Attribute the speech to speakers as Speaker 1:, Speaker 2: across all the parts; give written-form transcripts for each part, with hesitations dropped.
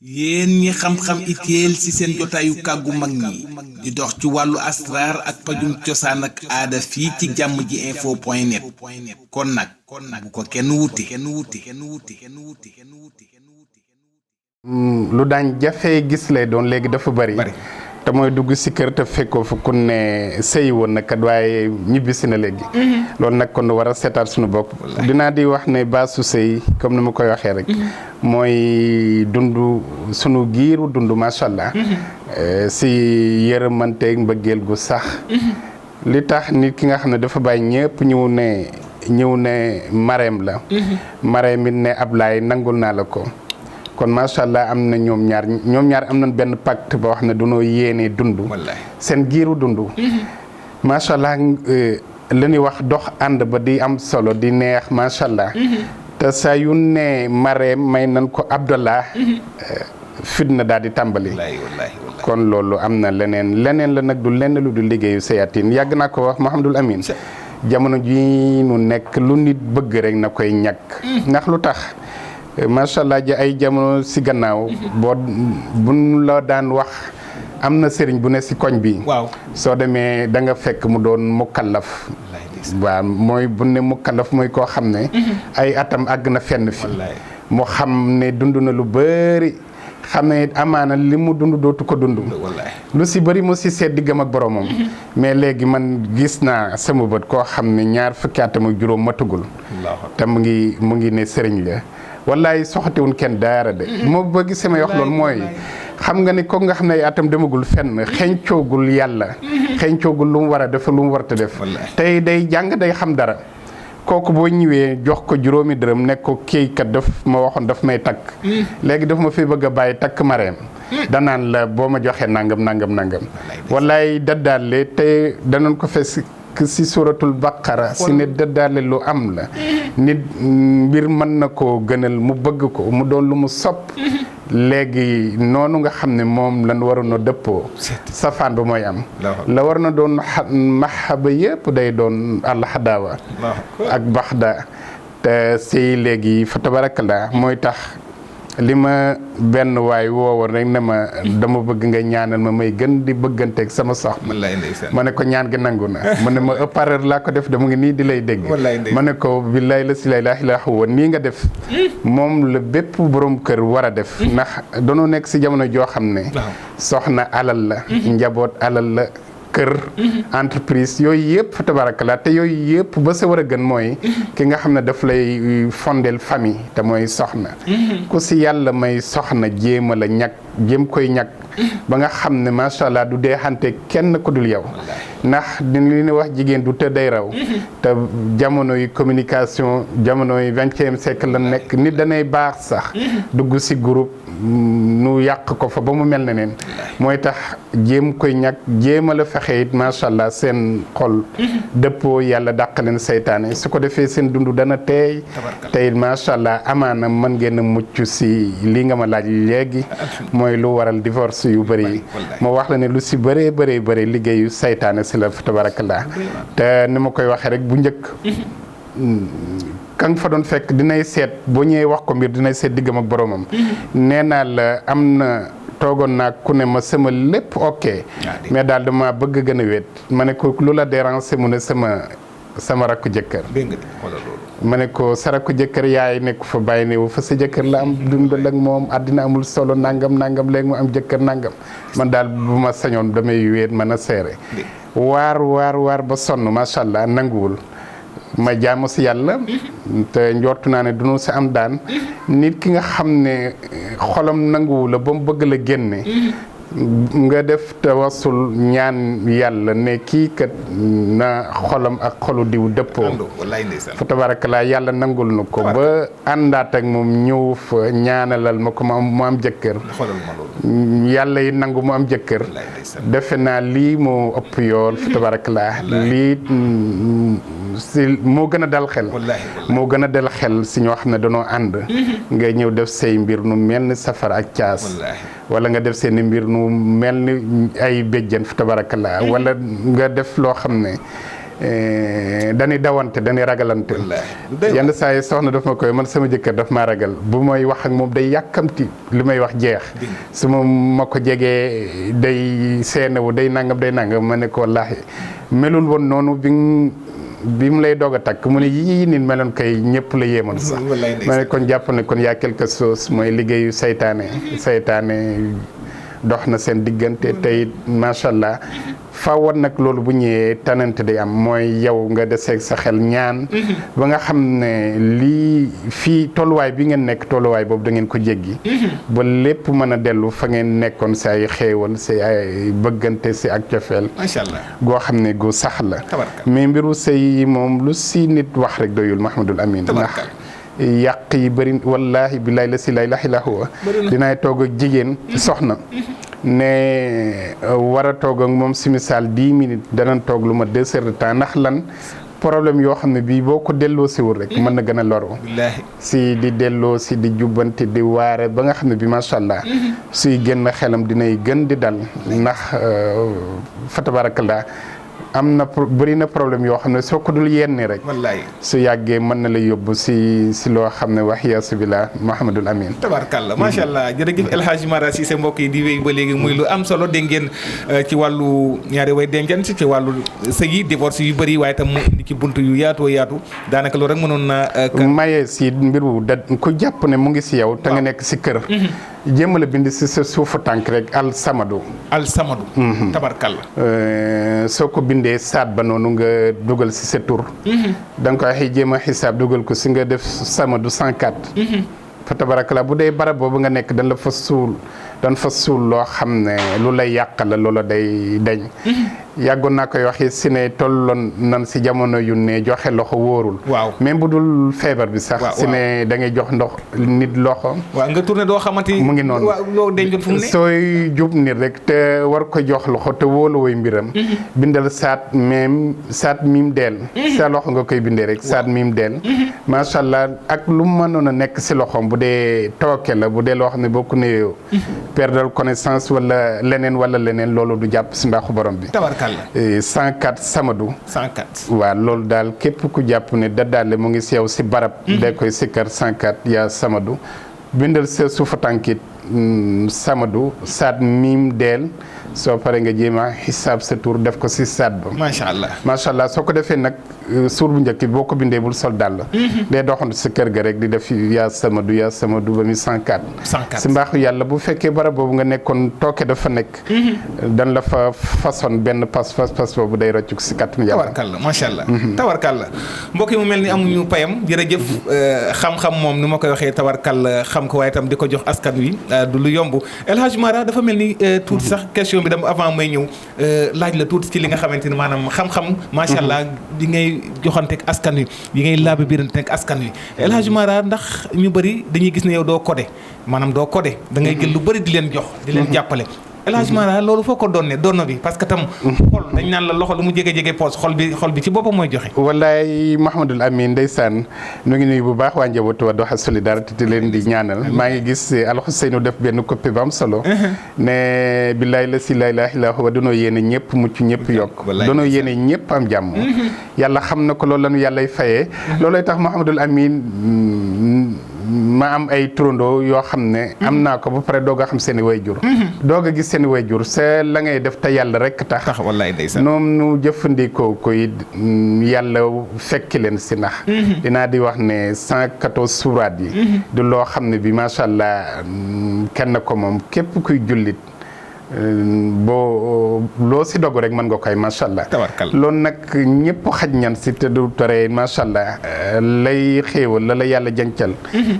Speaker 1: yéen ñi xam-xam itéel ci seen jotaayu kàggu mag ñi di dox ci wàllu asraar ak pajum cosaan ak aada fii ci jàmm ji info point net kon nag bu ko kenn wuti
Speaker 2: lu daan jafee gis lay doon léegi dafa bari te mooy dugg si kër te fekkoo fa ku ne sëyi woon na kat waaye ñibbisi na léegi loolu nag kon war a seetaat suñu bopp dinaa di wax ne baasu sëy comme ni ma koy waxee rek mooy dund sunu giiru dund macha allah si yërëmanteeg mbëggeel gu sax li tax nit ki nga xam ne dafa bàyyi ñëpp ñëw ne mareem la mareem it ne Ablaay nangul naa la ko kon macha allah am na ñoom ñaar am nañ benn pacte boo xam ne dañoo yéenee dund seen giiru dund macha allah li ñuy wax dox ànd ba di am solo di neex macha allah te saa yu ne mareem may nañ ko Abdallah fitna daal di tàmbali kon loolu am na leneen la nag du lenn lu du liggéeyu Sayatin yàgg naa ko wax Mouhamadul Amin jamono ji nu nekk lu nit bëgg rek na koy ñàkk ndax lu tax macha allah ji ay jamono si gannaaw buñ la daan wax am na sëriñ bu ne si koñ bi soo demee da nga fekk mu doon mukallaf waaw mooy bu ne mukallaf mooy koo xam ne ay atam àgg na fenn fi mu xam ne dund na lu bëri xam ne amaana li mu dund dootu ko dund lu si bëri mu si seet diggam ak boromam mais léegi man gis naa sama bët koo xam ne 20 atam ak juróom matugul te mu ngi ne sëriñ la wallaay soxatiwun kenn daara de moo ba gisee may wax loolu mooy xam nga ni ko nga xam ne atam demagul fenn xencoogul yàlla xencoogul lu mu war a def lu mu warta def tey day jàng day xam dara kooku boo ñëwee jox ko juróomi dërëm nekk ko kiykat daf ma waxoon daf may takk léegi daf ma fi bëgg a bàyyi takk mareem danaan la boo ma joxee nangam wallaay daddaale te danañ ko fes si suratul baqara si ne daddaale lu am la nit mbir mën na koo gënal mu bëgg ko mu doon lu mu sopp léegi noonu nga xam ne moom lan waroon a dëppoo safaan ba mooy am la war na doon mahaba yëpp day doon alxadaawa ak baxda te sëy léegi fa tabarakallah mooy tax li ma benn waay woowoon rek ne ma dama bëgg nga ñaanal ma may gën di bëgganteeg sama soxna ma ne ko ñaan gi nangu na ma ne ma ëppareur laa ko def da mu ngi nii di lay dégg ma ne ko billaay la si lay laa ilaaha woon nii nga def moom la bépp borom kër war a def ndax danoo nekk si jamono joo xam ne soxna alal la njaboot alal la kër entreprise yooyu yëpp tabarakallah te yooyu yëpp ba sa war a gën mooy ki nga xam ne daf lay fondel famille te mooy soxna ku si yàlla may soxna jéema la jéem koy ñàkk ba nga xam ne macha allah du dee xante kenn ku dul yow ndax li ñu wax jigéen du tëdd day raw te jamono yi communication jamono yi 20e siècle la nekk nit danay baax sax dugg si groupe nu yàq ko fa ba mu mel ne neen mooy tax jéem koy ñàkk jéema la fexe it macha allah seen xol dëppoo yàlla dàq leen seytaane su ko defee seen dund dana teey tey macha allah amaana mën ngeen a mucc si li nga ma laaj léegi mooy lu waral divorce yu bëri moo wax la ne lu si bëree liggéeyu seytaane si la tabarakallah te ni ma koy waxee rek bu njëkk kan fa doon fekk dinay seet boo ñëwee wax ko mbir dinay seet diggam ak boromam nee naa la am na toogoon naa ku ne ma sama lépp ok mais daal dama bëgg gën a wéet ma ne ko lu la déranger mu ne sama rakku jëkkër ma ne ko sa rakku jëkkër yaay nekk fa bàyyi ne fa sa jëkkër la am dundal ak moom àddina amul solo nangam léegi mu am jëkkër nangam man daal bu ma sañoon damay wéet mën a seere waar ba sonn macha allah nanguwul ma jaamu si yàlla te njortu naa ne dunu si am daan nit ki nga xam ne xolam nanguwul la ba mu bëgg la génne nga def tawassul ñaan yàlla ne kii kat na xolam ak xolu diw dëppoo fa tabarakallah yàlla nangul na ko ba àndaat ak moom ñëw fa ñaanalal ma ko mu am jëkkër yàlla yi nangu mu am jëkkër defe naa lii moo ëpp yoon fa tabarakallah lii si moo gën a dal xel si ñoo xam ne danoo ànd nga ñëw def say mbir nu mel ni safar ak caas wala nga def seeni mbir nu mel ni ay béjjën fa tabarakallah wala nga def loo xam ne dañuy dawante dañuy ragalante yenn saa yi soxna daf ma koy man sama jëkkër daf maa ragal bu may wax ak moom day yàkkamti li may wax jeex su ma ko jegee day seenewu day nangam ma ne ko wallaahi melul woon noonu bi mu lay doog a takk mu ne yii nit meloon koy ñëpp la yéemoon sax ma ne kon jàpp ne kon yaa quelque chose mooy liggéeyu saytaane dox na seen diggante tey macha allah faawoon nag loolu bu ñëwee tanante day am mooy yow nga deseeg sa xel ñaan ba nga xam ne lii fii tolluwaay bi ngeen nekk tolluwaay boobu da ngeen ko jéggi ba lépp mën a dellu fa ngeen nekkoon si ay xéewal si ay bëggante si ak cofeel
Speaker 1: macha allah
Speaker 2: goo xam ne gu sax la mais mbiru sëy moom lu si nit wax rek doyul Mahamadul Amin ndax yàq yi bëri wallahi billahi la si la ilaha illa huwa dinaay toog ak jigéen soxna ne war a toog ak moom si misaal 10 minutes danañ toog lu ma 2 heures de temps ndax lan problème yoo xam ne bii boo ko delloo siwul rek mën na gën a loru si di delloo si di jubbanti di waare ba nga xam ne bi macha allah suy génn xelam dinay gën di dal ndax fa tabarakallah am na bëri na problème yoo xam ne soo ko dul yenni rek su yàggee mën na la yóbbu si loo xam ne wax yaasu billah Mouhamadul Amin
Speaker 1: tabarkalla macha allah jërëjëf El Hadj Mara Cissé mbokk yi di wéy ba léegi muy lu am solo dégg ngeen ci wàllu ñaari way dencant ci wàllu sëy yi divorce yu bëri waaye tam mu indi ci buntu yu yaatoo yaatu daanaka loolu rek mënoon na
Speaker 2: maye si mbir wu da ku jàpp ne mu ngi si yow te nga nekk si kër jéem a la bind si sa suufu tànk rek al samadu tabarkalla soo ko bindee saat ba noonu nga dugal si sa tur da nga koy waxee jéem a xisaab dugal ko si nga def samadu 104 fa tabarakalla bu dee barab boobu nga nekk dañ fa suul loo xam ne lu lay yàq la loola day dañ yàggoon naa koy waxee si ne tolloon nan si jamono yu ne joxe loxo wóorul même bu dul feebar bi sax si ne da ngay jox nit loxo
Speaker 1: nga tourné doo xamante
Speaker 2: mu ngi noonu
Speaker 1: loo dencoon fu mu ne
Speaker 2: sooy jub nit rek te war ko jox loxo te wóolu woy mbiram bindal saat miim deel sa loxo nga koy bindee rek saat miim deel macha allah ak lu mënoon a nekk si loxoom bu dee tooke la bu dee loo xam ne boo ko nuyoo perdre connaissance wala leneen loolu du jàpp si mbaaxu borom bi 104 Samadou 104 waaw loolu daal képp ku jàpp ne daddaale mu ngi si yow si barab day koy sikkar 104 yaa Samadou bindal sa suufa tànkit Samadou saat miim deel soo paree nga jéem a xisaab sa tur def ko si saat ba macha allah soo ko defee nag suur bu njëkk boo ko bindee bul sol dàll day doxantu si kër ga rek di def yaa Samadou ba mi 104 si mbaaxu yàlla bu fekkee barab boobu nga nekkoon tooke dafa nekk dan la fa façon benn pas boobu day roccu si kàttanu yàlla
Speaker 1: tawarkalla macha allah tawarkalla mbokk yi mu mel ni amuñu payam jërëjëf xam-xam moom ni ma koy waxee tawarkalla xam ko waaye itam di ko jox askan wi du lu yomb El Hadj Mara dafa mel ni tuuti sax question bi dama avant may ñëw laaj la tuuti ci li nga xamante ni maanaam xam-xam macha allah di ngay joxanteeg askan wi yi ngay laabe biiranteeg askan wi El Hadj Mara ndax ñu bëri dañuy gis ne yow doo codé maanaam doo codé da ngay jël lu bëri di leen jox di leen jàppale El Hadj Mara loolu foo ko doonne doonno bi parce que tam xol dañ naan la loxo lu mu jege poos xol bi ci boppam mooy joxe
Speaker 2: wallaay Mahamadul Amin ndeysaan nu ngi nuyu bu baax waa njabootu Wadduha solidarité te leen di ñaanal maa ngi gis Alxuseynu def benn copie ba am solo ne billaay la si la ilaha illa huwa danoo yéene ñëpp mucc ñëpp yokk danoo yéene ñëpp am jàmm yàlla xam na ko loolu lañu yàllay fayee loolay tax Mahamadul Amin ma am ay turandoo yoo xam ne am naa ko ba pare doog a xam seen i wayjur doog a gis seen i wayjur c'est la ngay def te yàlla rek tax
Speaker 1: wallaay ndeysaan
Speaker 2: noom nu jëfandikoo koy yàlla fekki leen si nax dinaa di wax ne 114 suuraat yi du loo xam ne bi macha allah kenn ko moom képp kuy jullit boo loo si dogu rek mën nga koy macha allah loolu nag ñëpp xaj ñan si te du tere macha allah lay xéewal la yàlla jancal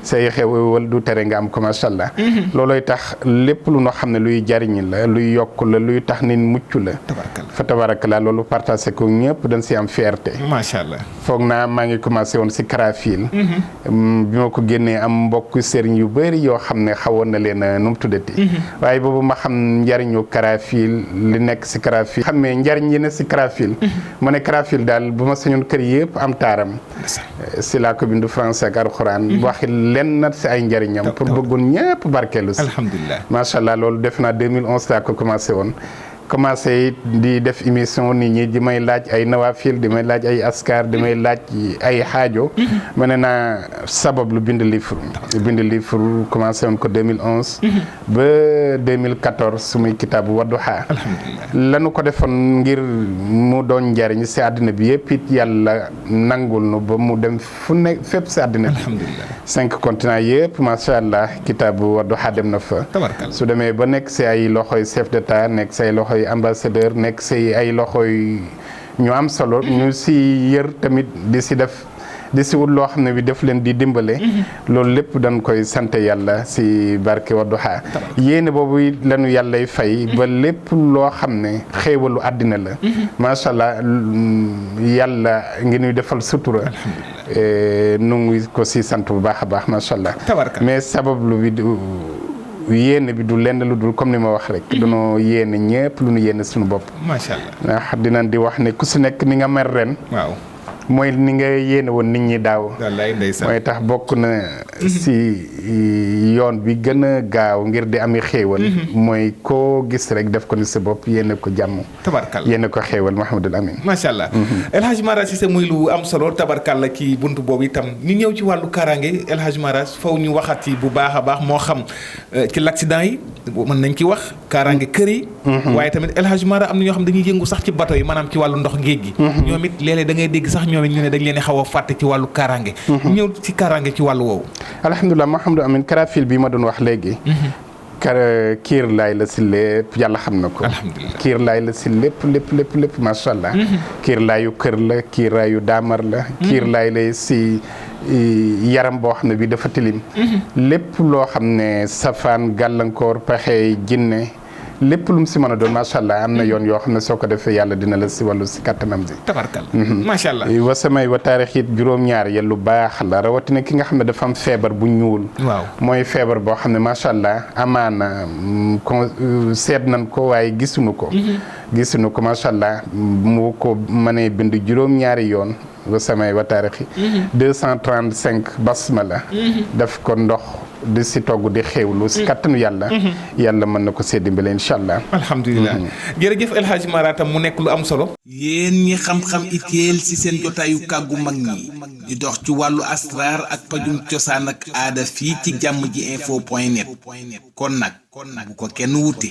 Speaker 2: say xéewal du tere nga am ko macha allah looloy tax lépp lu noo xam ne luy jariñ la luy yokk la luy tax nit mucc la fa tabarakallah loolu partagé ko ñëpp dañ si am fierté
Speaker 1: macha allah
Speaker 2: foog naa maa ngi commencé woon si karafil bi ma ko génnee am mbokk sëriñ yu bëri yoo xam ne xawoon na leen nu mu tuddati waaye boobu ma xam njariñu karafil li nekk si karafil xamee njariñ yi ne si karafil ma ne karafil daal bu ma sañoon kër yëpp am taaram si laa ko bindu français ak alxuraan waxi len na si ay njariñam pour bëggoon ñëpp barkeelu si
Speaker 1: alhamdulilah
Speaker 2: macha allah loolu def naa 2011 laa ko commencé woon commencé di def émission nit ñi di may laaj ay nawafil di may laaj ay askar di may laaj ay xaajo ma ne naa sabab lu bind livre commencé woon ko 2011 ba 2014 sumuy kitaabu Wadduha lanu ko defoon ngir mu doon njariñ si àddina bi yëpp it yàlla nangul nu ba mu dem fu ne fépp si àddina bi 5 continents yëpp macha allah kitaabu Wadduha dem na fa su demee ba nekk si ay loxoy chef d'état nekk si ay loxoy ambassadeur nekk si ay loxoy ñu am solo ñu si yër tamit di si def di si wut loo xam ne bi def leen di dimbale loolu lépp dañ koy sant yàlla si barke Wadduha yéene boobu lañu yàllay fay ba lépp loo xam ne xéewalu àddina la macha allah yàlla ngi ñuy defal sutura nu ngi ko si sant bu baax a baax macha allah mais sabab lu bi yéene bi du lenn lu dul comme ni ma wax rek dañoo yéene ñëpp lu ñu yéene suñu bopp
Speaker 3: macha allah
Speaker 2: ndax dinañ di wax ne ku si nekk ni nga mer ren
Speaker 3: waaw
Speaker 2: mooy ni nga yéene woon nit ñi daaw
Speaker 3: wallaay ndeysaan
Speaker 2: mooy tax bokk na si yoon bi gën a gaaw ngir di ami xéewal mooy koo gis rek def ko ni sa bopp yéene ko jàmm
Speaker 3: tabarkal
Speaker 2: yéene ko xéewal Mouhamadul Amin
Speaker 3: macha allah El Hadj Mara Cissé muy lu am solo tabarkal la ci buntu boobu itam ñu ñëw ci wàllu kaaraange El Hadj Mara faw ñu waxat ci bu baax a baax moo xam ci l'accident yi mën nañ ci wax kaaraange kër yi waaye tamit El Hadj Mara am na ñoo xam dañuy yëngu sax ci bateau yi maanaam ci wàllu ndox géej gi ñoom it léeg-léeg da ngay dégg sax ñoom it ñu ne dañ leen xaw a fàtte ci wàllu kaaraange ñëw ci kaaraange ci wàllu woowu
Speaker 2: alhamdulilah Mouhamadou Amin karafil bi ma doon wax léegi kiir laay la si lépp yàlla xam na ko kiir laay la si lépp macha allah kiir laayu kër la kiir laayu daamar la kiir laay lay si yaram boo xam ne bi dafa tilim lépp loo xam ne safaan gàllankoor pexe jinne lépp lu mu si mën a doon macha allah am na yoon yoo xam ne soo ko defee yàlla dina la si wàllu si kattanam bi
Speaker 3: tabarkal macha allah
Speaker 2: wa samay wa taarix it juróom-ñaar ya lu baax la rawatina ki nga xam ne dafa am feebar bu ñuul
Speaker 3: waaw
Speaker 2: mooy feebar boo xam ne macha allah amaana seet nañ ko waaye gisuñu ko macha allah mu ko mënee bind juróom-ñaari yoon wa samay wa taarix 235 basmala daf ko ndox di si togg di xéewlu si kattanu yàlla mën na ko see dimbale incha allah
Speaker 3: alhamdulilah jërëjëf El Hadj Mara tam mu nekk lu am solo
Speaker 1: yéen ñi xam-xam itéel ci seen jotaayu kàggu mag ñi di dox ci wàllu asraar ak pajum cosaan ak aada fii ci jàmm ji info.net kon nag bu ko kenn wuti